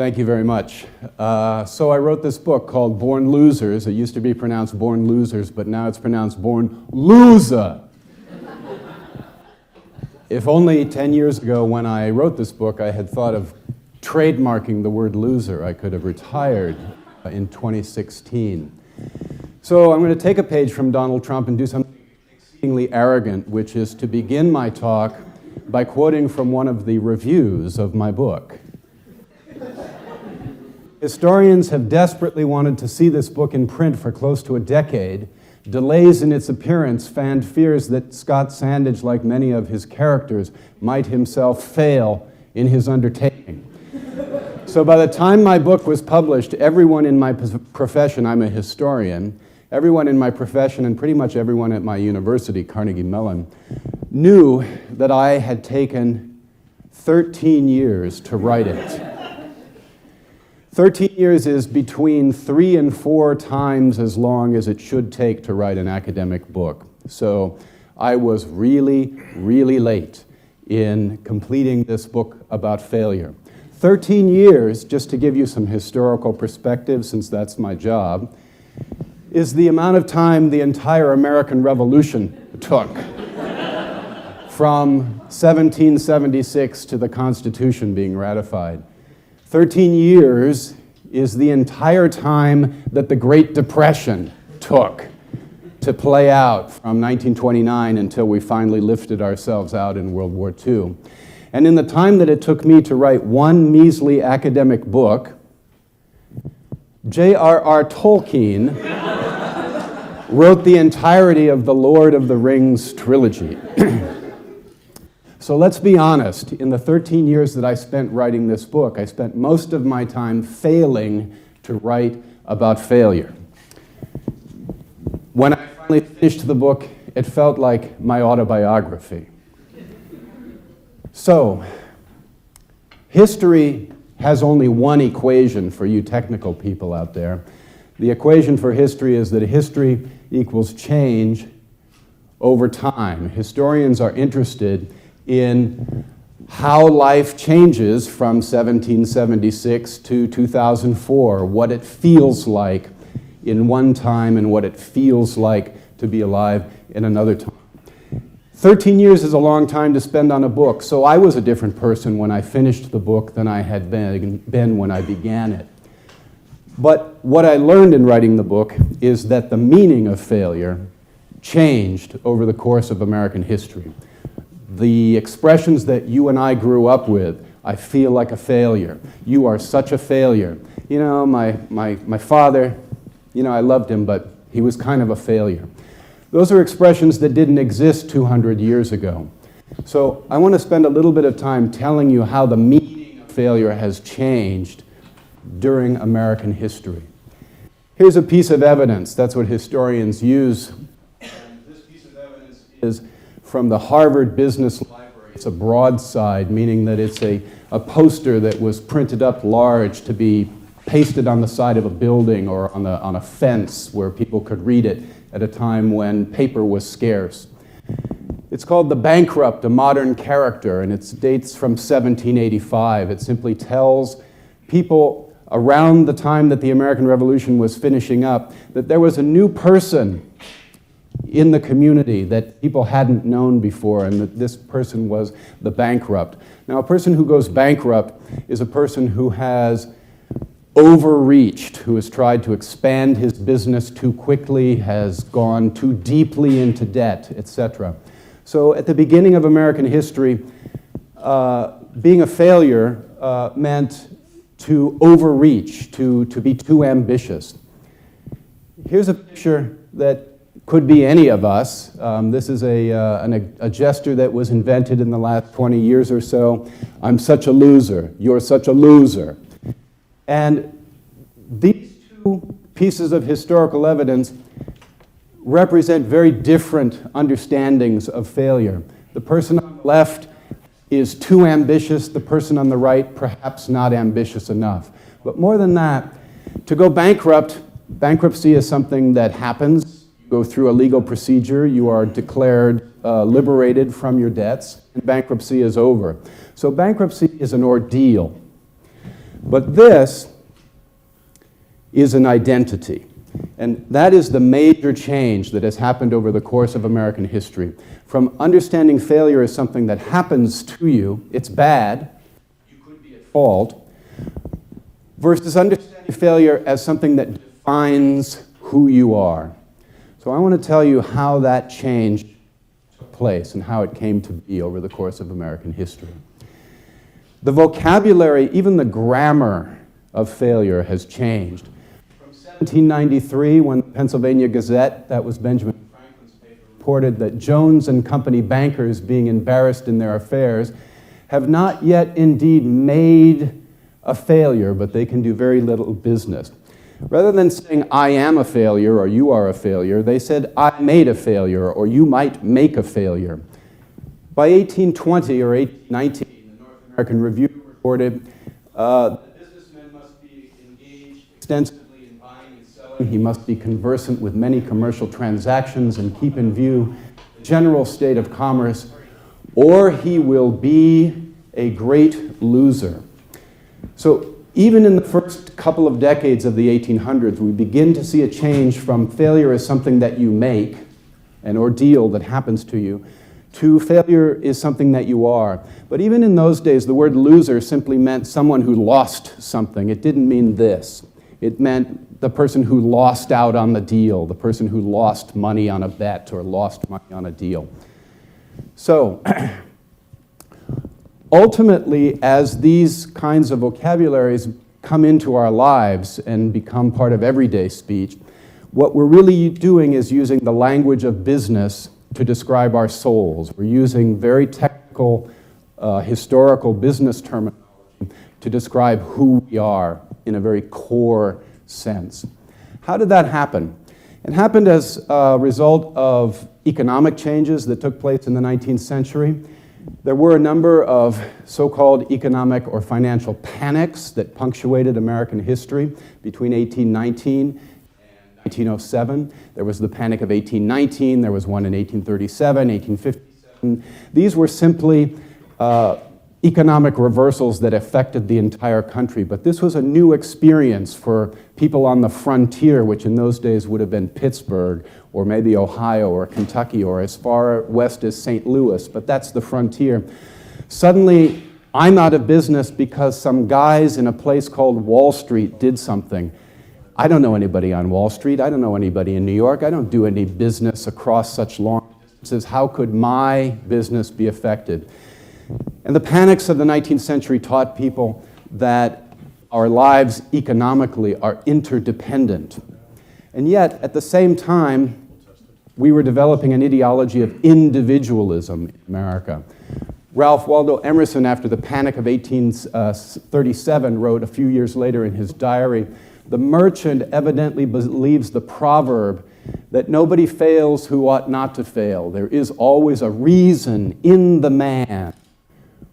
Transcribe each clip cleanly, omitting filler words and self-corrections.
Thank you very much. So I wrote this book called Born Losers. It used to be pronounced Born Losers, but now it's pronounced Born Loser. If only 10 years ago when I wrote this book, I had thought of trademarking the word loser, I could have retired in 2016. So I'm going to take a page from Donald Trump and do something exceedingly arrogant, which is to begin my talk by quoting from one of the reviews of my book. Historians have desperately wanted to see this book in print for close to a decade. Delays in its appearance fanned fears that Scott Sandage, like many of his characters, might himself fail in his undertaking. So by the time my book was published, everyone in my profession, I'm a historian, everyone in my profession and pretty much everyone at my university, Carnegie Mellon, knew that I had taken 13 years to write it. 13 years is between 3 and 4 times as long as it should take to write an academic book. So I was really, really late in completing this book about failure. 13 years, just to give you some historical perspective, since that's my job, is the amount of time the entire American Revolution took from 1776 to the Constitution being ratified. 13 years is the entire time that the Great Depression took to play out from 1929 until we finally lifted ourselves out in World War II. And in the time that it took me to write one measly academic book, J.R.R. Tolkien wrote the entirety of the Lord of the Rings trilogy. So let's be honest, in the 13 years that I spent writing this book, I spent most of my time failing to write about failure. When I finally finished the book, it felt like my autobiography. So, history has only one equation for you technical people out there. The equation for history is that history equals change over time. Historians are interested in how life changes from 1776 to 2004, what it feels like in one time and what it feels like to be alive in another time. 13 years is a long time to spend on a book, so I was a different person when I finished the book than I had been when I began it. But what I learned in writing the book is that the meaning of failure changed over the course of American history. The expressions that you and I grew up with, I feel like a failure, you are such a failure. You know, my father, you know, I loved him, but he was kind of a failure. Those are expressions that didn't exist 200 years ago. So I want to spend a little bit of time telling you how the meaning of failure has changed during American history. Here's a piece of evidence. That's what historians use. And this piece of evidence is from the Harvard Business Library. It's a broadside, meaning that it's a poster that was printed up large to be pasted on the side of a building or on a fence where people could read it at a time when paper was scarce. It's called The Bankrupt, A Modern Character, and it dates from 1785. It simply tells people around the time that the American Revolution was finishing up that there was a new person in the community that people hadn't known before, and that this person was the bankrupt. Now, a person who goes bankrupt is a person who has overreached, who has tried to expand his business too quickly, has gone too deeply into debt, etc. So at the beginning of American history, being a failure meant to overreach, to be too ambitious. Here's a picture that could be any of us. This is a gesture that was invented in the last 20 years or so. I'm such a loser. You're such a loser. And these two pieces of historical evidence represent very different understandings of failure. The person on the left is too ambitious. The person on the right, perhaps not ambitious enough. But more than that, to go bankrupt, bankruptcy is something that happens. You go through a legal procedure. You are declared liberated from your debts, and bankruptcy is over. So bankruptcy is an ordeal. But this is an identity. And that is the major change that has happened over the course of American history. From understanding failure as something that happens to you, it's bad, you could be at fault, versus understanding failure as something that defines who you are. So I want to tell you how that change took place and how it came to be over the course of American history. The vocabulary, even the grammar of failure has changed. 1793, when the Pennsylvania Gazette, that was Benjamin Franklin's paper, reported that Jones and Company bankers, being embarrassed in their affairs, have not yet indeed made a failure, but they can do very little business. Rather than saying, I am a failure or you are a failure, they said, I made a failure or you might make a failure. By 1820 or 1819, the North American Review reported that businessmen must be engaged extensively. He must be conversant with many commercial transactions and keep in view the general state of commerce, or he will be a great loser. So even in the first couple of decades of the 1800s, we begin to see a change from failure as something that you make, an ordeal that happens to you, to failure is something that you are. But even in those days, the word loser simply meant someone who lost something. It didn't mean this. It meant the person who lost out on the deal, the person who lost money on a bet or lost money on a deal. So, ultimately, as these kinds of vocabularies come into our lives and become part of everyday speech, what we're really doing is using the language of business to describe our souls. We're using very technical, historical business terminology to describe who we are in a very core sense. How did that happen? It happened as a result of economic changes that took place in the 19th century. There were a number of so-called economic or financial panics that punctuated American history between 1819 and 1907. There was the Panic of 1819, there was one in 1837, 1857. These were simply economic reversals that affected the entire country. But this was a new experience for people on the frontier, which in those days would have been Pittsburgh, or maybe Ohio, or Kentucky, or as far west as St. Louis, but that's the frontier. Suddenly, I'm out of business because some guys in a place called Wall Street did something. I don't know anybody on Wall Street. I don't know anybody in New York. I don't do any business across such long distances. How could my business be affected? And the panics of the 19th century taught people that our lives economically are interdependent. And yet, at the same time, we were developing an ideology of individualism in America. Ralph Waldo Emerson, after the Panic of 1837, wrote a few years later in his diary, "The merchant evidently believes the proverb that nobody fails who ought not to fail. There is always a reason in the man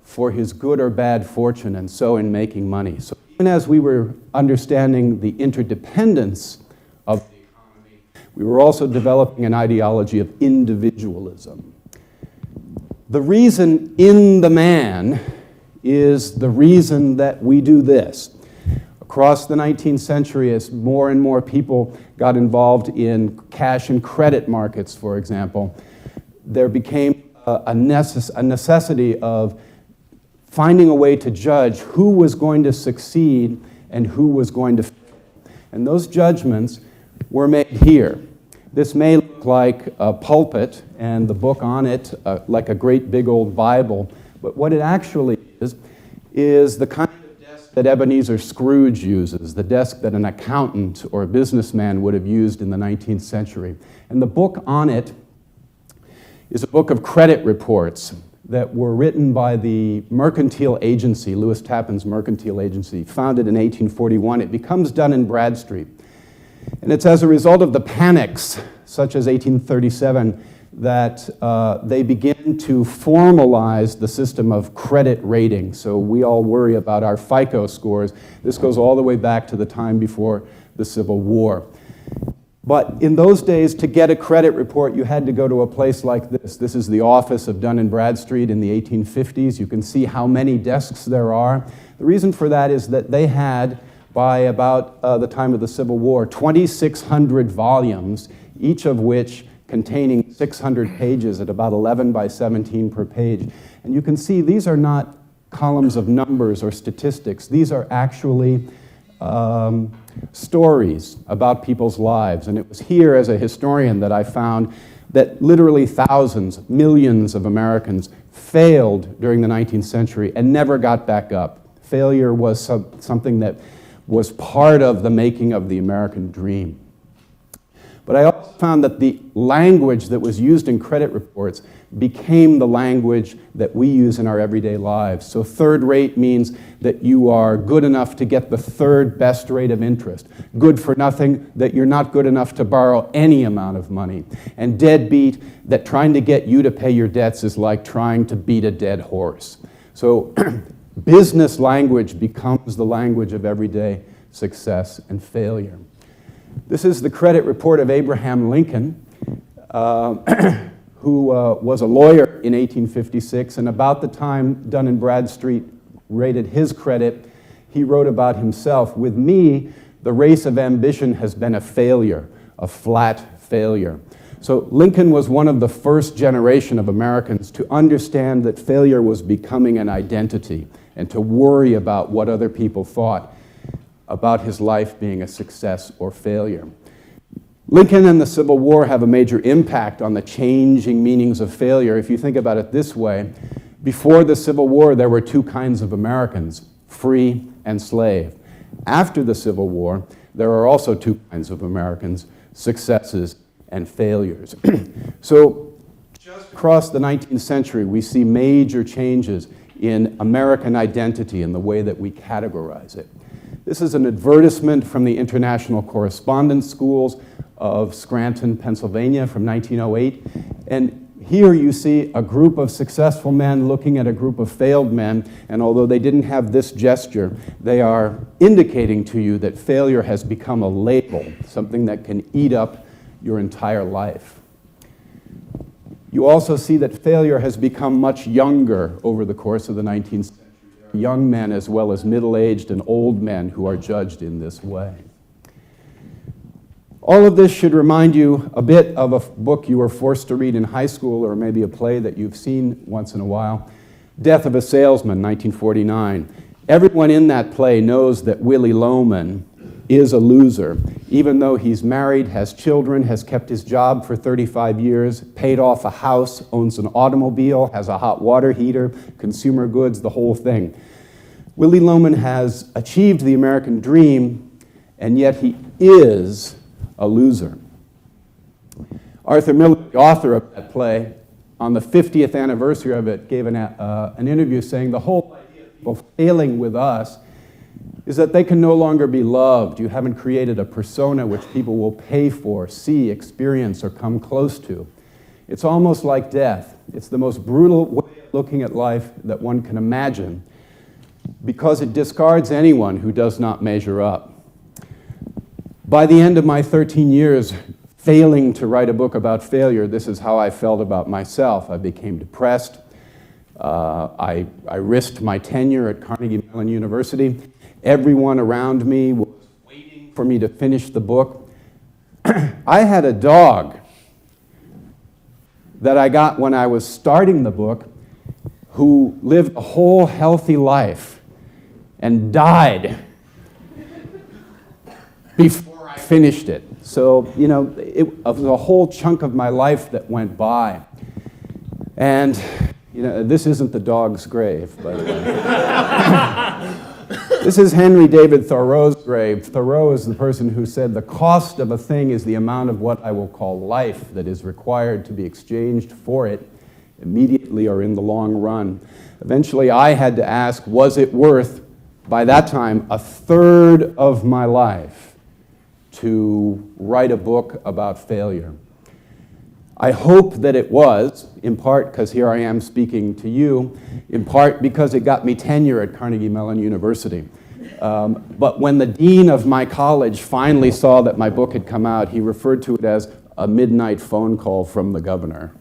for his good or bad fortune, and so in making money." So even as we were understanding the interdependence of the economy, we were also developing an ideology of individualism. The reason in the man is the reason that we do this. Across the 19th century, as more and more people got involved in cash and credit markets, for example, there became a necessity of finding a way to judge who was going to succeed and who was going to fail. And those judgments were made here. This may look like a pulpit and the book on it like a great big old Bible, but what it actually is the kind of desk that Ebenezer Scrooge uses, the desk that an accountant or a businessman would have used in the 19th century. And the book on it is a book of credit reports that were written by the mercantile agency, Lewis Tappan's mercantile agency, founded in 1841. It becomes Dun & Bradstreet. And it's as a result of the panics, such as 1837, that they begin to formalize the system of credit rating. So we all worry about our FICO scores. This goes all the way back to the time before the Civil War. But in those days, to get a credit report, you had to go to a place like this. This is the office of Dun & Bradstreet in the 1850s. You can see how many desks there are. The reason for that is that they had, by about the time of the Civil War, 2,600 volumes, each of which containing 600 pages at about 11 by 17 per page. And you can see these are not columns of numbers or statistics. These are actually stories about people's lives. And it was here as a historian that I found that literally thousands, millions of Americans failed during the 19th century and never got back up. Failure was something that was part of the making of the American dream. But I also found that the language that was used in credit reports became the language that we use in our everyday lives. So third rate means that you are good enough to get the third best rate of interest. Good for nothing, that you're not good enough to borrow any amount of money. And deadbeat, that trying to get you to pay your debts is like trying to beat a dead horse. So business language becomes the language of everyday success and failure. This is the credit report of Abraham Lincoln, who was a lawyer in 1856, and about the time Dun & Bradstreet rated his credit, he wrote about himself, "With me, the race of ambition has been a failure, a flat failure." So Lincoln was one of the first generation of Americans to understand that failure was becoming an identity and to worry about what other people thought about his life being a success or failure. Lincoln and the Civil War have a major impact on the changing meanings of failure. If you think about it this way, before the Civil War, there were two kinds of Americans, free and slave. After the Civil War, there are also two kinds of Americans, successes and failures. So just across the 19th century, we see major changes in American identity and the way that we categorize it. This is an advertisement from the International Correspondence Schools of Scranton, Pennsylvania from 1908. And here you see a group of successful men looking at a group of failed men, and although they didn't have this gesture, they are indicating to you that failure has become a label, something that can eat up your entire life. You also see that failure has become much younger over the course of the 19th century. Young men as well as middle-aged and old men who are judged in this way. All of this should remind you a bit of a book you were forced to read in high school, or maybe a play that you've seen once in a while, Death of a Salesman, 1949. Everyone in that play knows that Willy Loman is a loser, even though he's married, has children, has kept his job for 35 years, paid off a house, owns an automobile, has a hot water heater, consumer goods, the whole thing. Willy Loman has achieved the American dream, and yet he is a loser. Arthur Miller, the author of that play, on the 50th anniversary of it, gave an interview saying the whole idea of people failing with us is that they can no longer be loved. You haven't created a persona which people will pay for, see, experience, or come close to. It's almost like death. It's the most brutal way of looking at life that one can imagine because it discards anyone who does not measure up. By the end of my 13 years failing to write a book about failure, this is how I felt about myself. I became depressed. I risked my tenure at Carnegie Mellon University. Everyone around me was waiting for me to finish the book. I had a dog that I got when I was starting the book who lived a whole healthy life and died before I finished it. So, you know, it was a whole chunk of my life that went by. And, you know, this isn't the dog's grave, by the way. This is Henry David Thoreau's grave. Thoreau is the person who said, "The cost of a thing is the amount of what I will call life that is required to be exchanged for it, immediately or in the long run." Eventually, I had to ask, was it worth, by that time, a third of my life to write a book about failure? I hope that it was, in part because here I am speaking to you, in part because it got me tenure at Carnegie Mellon University. But when the dean of my college finally saw that my book had come out, he referred to it as a midnight phone call from the governor.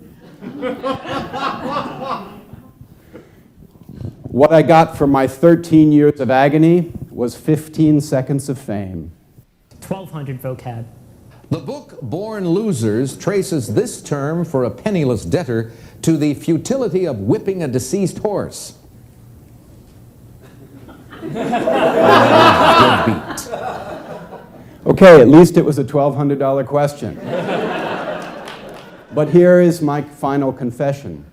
What I got for my 13 years of agony was 15 seconds of fame. 1,200 vocab. The book Born Losers traces this term for a penniless debtor to the futility of whipping a deceased horse. Deadbeat. Okay, at least it was a $1,200 question. But here is my final confession.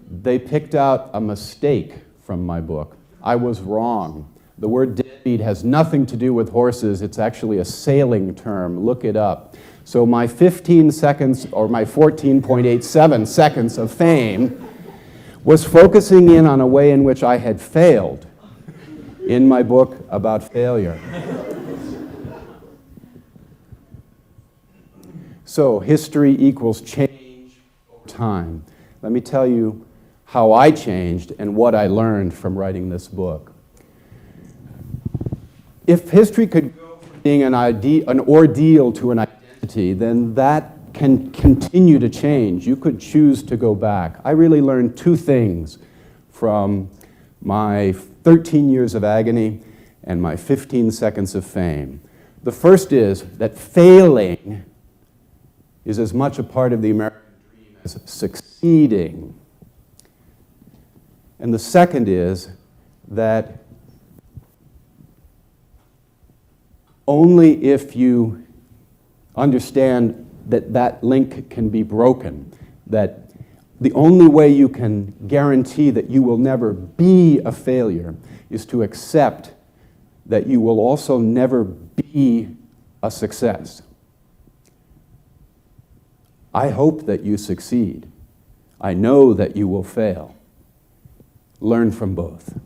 They picked out a mistake from my book. I was wrong. The word deadbeat has nothing to do with horses. It's actually a sailing term. Look it up. So my 15 seconds, or my 14.87 seconds of fame, was focusing in on a way in which I had failed in my book about failure. So history equals change over time. Let me tell you how I changed and what I learned from writing this book. If history could go from being an ordeal to an identity, then that can continue to change. You could choose to go back. I really learned two things from my 13 years of agony and my 15 seconds of fame. The first is that failing is as much a part of the American dream as succeeding. And the second is that only if you understand that that link can be broken, that the only way you can guarantee that you will never be a failure is to accept that you will also never be a success. I hope that you succeed. I know that you will fail. Learn from both.